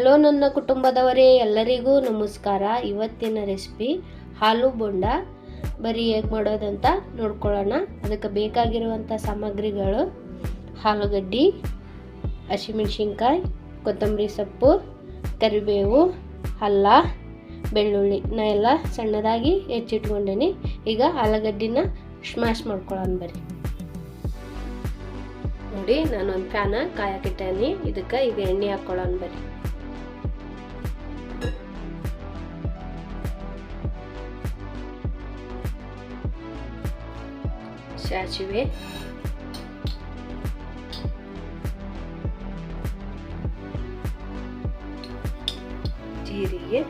Hello ನನ್ನ ಕುಟುಂಬದವರೇ, ಎಲ್ಲರಿಗೂ ನಮಸ್ಕಾರ. ಇವತ್ತಿನ ರೆಸಿಪಿ ಹಾಲು ಬೋಂಡ. ಬರೀ ಹೇಗೆ ಮಾಡೋದಂತ ನೋಡ್ಕೊಳ್ಳೋಣ. ಅದಕ್ಕೆ ಬೇಕಾಗಿರುವಂಥ ಸಾಮಗ್ರಿಗಳು: ಆಲೂಗಡ್ಡಿ, ಹಸಿಮೆಣಸಿನ್ಕಾಯಿ, ಕೊತ್ತಂಬರಿ ಸೊಪ್ಪು, ಕರಿಬೇವು, ಅಲ್ಲ, ಬೆಳ್ಳುಳ್ಳಿ ನಾ ಎಲ್ಲ ಸಣ್ಣದಾಗಿ ಹೆಚ್ಚಿಟ್ಕೊಂಡೇನಿ. ಈಗ ಆಲೂಗಡ್ಡಿನ ಸ್ಮ್ಯಾಶ್ ಮಾಡ್ಕೊಳ್ಳೋಣ ಬರ್ರಿ. ನೋಡಿ, ನಾನೊಂದು ಪ್ಯಾನ ಕಾಯಕ್ಕಿಟ್ಟೇನಿ. ಇದಕ್ಕೆ ಈಗ ಎಣ್ಣೆ ಹಾಕ್ಕೊಳ್ಳೋಣ ಬರ್ರಿ. ಸಾಸಿವೆ, ಜೀರಿಗೆ,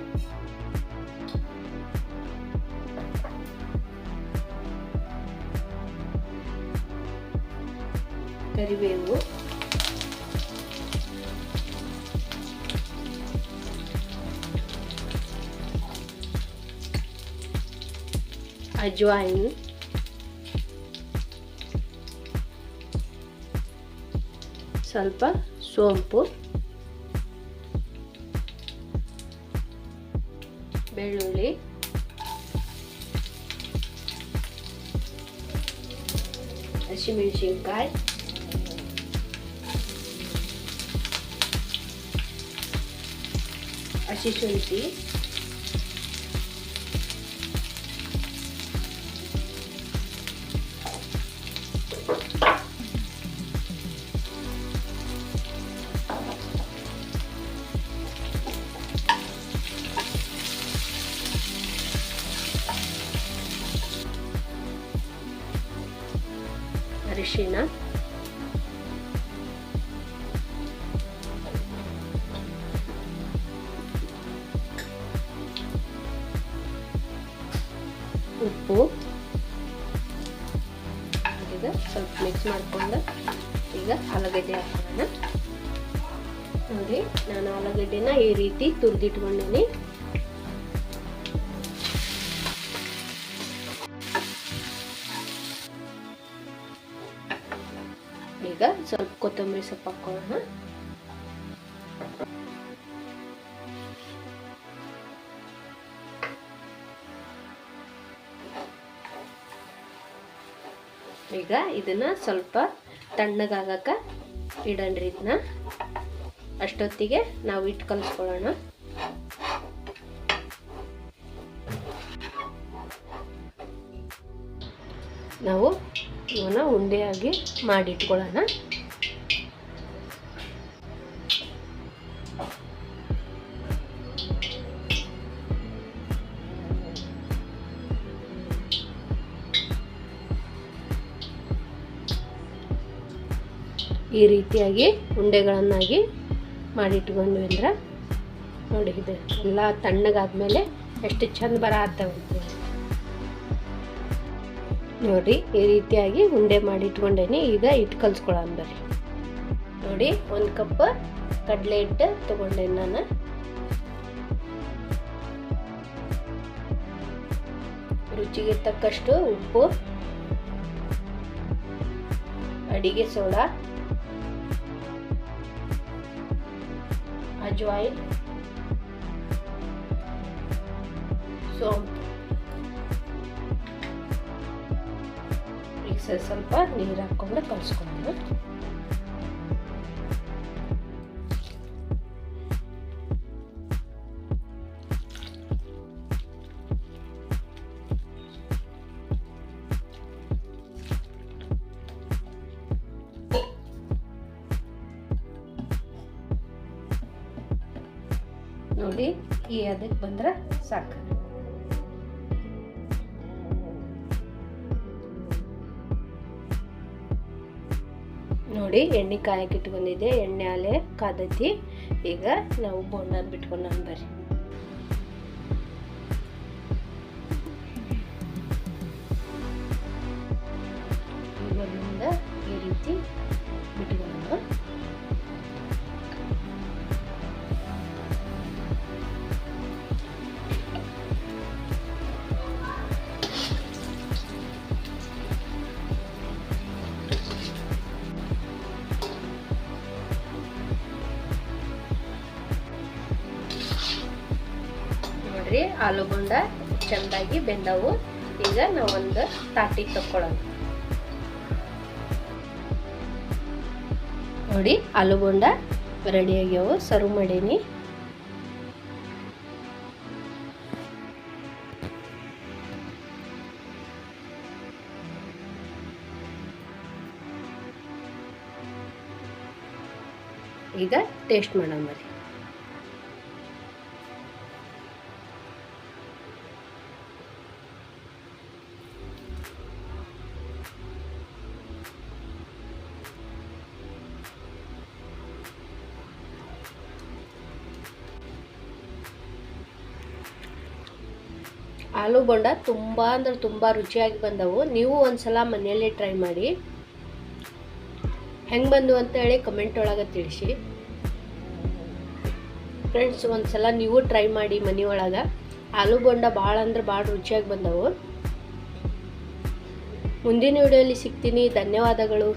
ಕರಿಬೇವು, ಅಜ್ವಾಯಿನ್, ಸ್ವಲ್ಪ ಸೋಂಪು, ಬೆಳ್ಳುಳ್ಳಿ, ಹಸಿಮೆಣಸಿನ್ಕಾಯಿ, ಹಸಿ ಶುಂಠಿ, ಅರಿಶಿನ, ಉಪ್ಪು. ಈಗ ಸ್ವಲ್ಪ ಮಿಕ್ಸ್ ಮಾಡ್ಕೊಂಡು ಈಗ ಆಲೂಗಡ್ಡೆ ಹಾಕೋಣ. ನೋಡಿ, ನಾನು ಆಲೂಗಡ್ಡೆನ ಈ ರೀತಿ ತುರಿದಿಟ್ಕೊಂಡೇನಿ. ಈಗ ಸ್ವಲ್ಪ ಕೊತ್ತಂಬರಿ ಸೊಪ್ಪು ಹಾಕೊಳ್ಳೋಣ. ಈಗ ಇದನ್ನ ಸ್ವಲ್ಪ ತಣ್ಣಗಾಗಕ ಇಡಣ್ರಿ. ಇದನ್ನ ಅಷ್ಟೊತ್ತಿಗೆ ನಾವು ಇಟ್ಟು ಕಲಿಸ್ಕೊಳ್ಳೋಣ. ನಾವು ಇವನ್ನ ಉಂಡೆಯಾಗಿ ಮಾಡಿಟ್ಕೊಳ್ಳೋಣ. ಈ ರೀತಿಯಾಗಿ ಉಂಡೆಗಳನ್ನಾಗಿ ಮಾಡಿಟ್ಕೊಂಡ್ವಿ ಅಂದ್ರೆ ನೋಡಿ, ಇದು ಎಲ್ಲ ತಣ್ಣಗಾದ್ಮೇಲೆ ಎಷ್ಟು ಚಂದ ಬರತ್ತವೆ ನೋಡಿ. ಈ ರೀತಿಯಾಗಿ ಉಂಡೆ ಮಾಡಿಟ್ಕೊಂಡೇನಿ. ಈಗ ಹಿಟ್ಟು ಕಲ್ಸ್ಕೊಳ್ಳೋಣ ಬರ್ರಿ. ನೋಡಿ, 1 ಕಪ್ ಕಡಲೆ ಹಿಟ್ಟು ತಗೊಂಡೇನಿ ನಾನು. ರುಚಿಗೆ ತಕ್ಕಷ್ಟು ಉಪ್ಪು, ಅಡಿಗೆ ಸೋಡಾ, ಅಜ್ವಾಯಿನ್, ಸೋಂಪು. ಈಗ ಸ್ವಲ್ಪ ನೀರು ಹಾಕೊಂಡು ಕಲಿಸ್ಕೊಳ್ಳೋಣ. ನೋಡಿ, ಈ ಅದಕ್ಕೆ ಬಂದ್ರೆ ಸಾಕು. ನೋಡಿ, ಎಣ್ಣೆ ಕಾಯಕ್ಕೆ ಇಟ್ಕೊಂಡಿದ್ದೆ. ಎಣ್ಣೆ ಆಲೆ ಕಾದೈತಿ. ಈಗ ನಾವು ಬೋಂಡ ಬಿಟ್ಕೊಂಡು ಬರ್ರಿ. ಈ ರೀತಿ ಬಿಟ್ಕೊಂಡು ನೋಡ್ರಿ ಆಲೂಗೊಂಡ ಚೆಂದಾಗಿ ಬೆಂದವು. ಈಗ ನಾವು ಒಂದು ತಾಟಿಗೆ ತಕ್ಕೊಳ್ಳೋಣ. ನೋಡಿ ಆಲೂಗೊಂಡ ರೆಡಿ ಆಗ್ಯಾವು, ಸರ್ವ್ ಮಾಡೀನಿ. ಈಗ ಟೇಸ್ಟ್ ಮಾಡೋಣ ಬನ್ನಿ. ಆಲೂ ಬೋಂಡ ತುಂಬ ಅಂದ್ರೆ ತುಂಬ ರುಚಿಯಾಗಿ ಬಂದವು. ನೀವು ಒಂದ್ಸಲ ಮನೆಯಲ್ಲೇ ಟ್ರೈ ಮಾಡಿ, ಹೆಂಗೆ ಬಂದು ಅಂತ ಹೇಳಿ ಕಮೆಂಟ್ ಒಳಗೆ ತಿಳಿಸಿ ಫ್ರೆಂಡ್ಸ್. ಒಂದ್ಸಲ ನೀವು ಟ್ರೈ ಮಾಡಿ ಮನೆಯೊಳಗೆ. ಆಲೂ ಬೋಂಡ ಭಾಳ ಅಂದ್ರೆ ಭಾಳ ರುಚಿಯಾಗಿ ಬಂದವು. ಮುಂದಿನ ವಿಡಿಯೋಲಿ ಸಿಗ್ತೀನಿ. ಧನ್ಯವಾದಗಳು.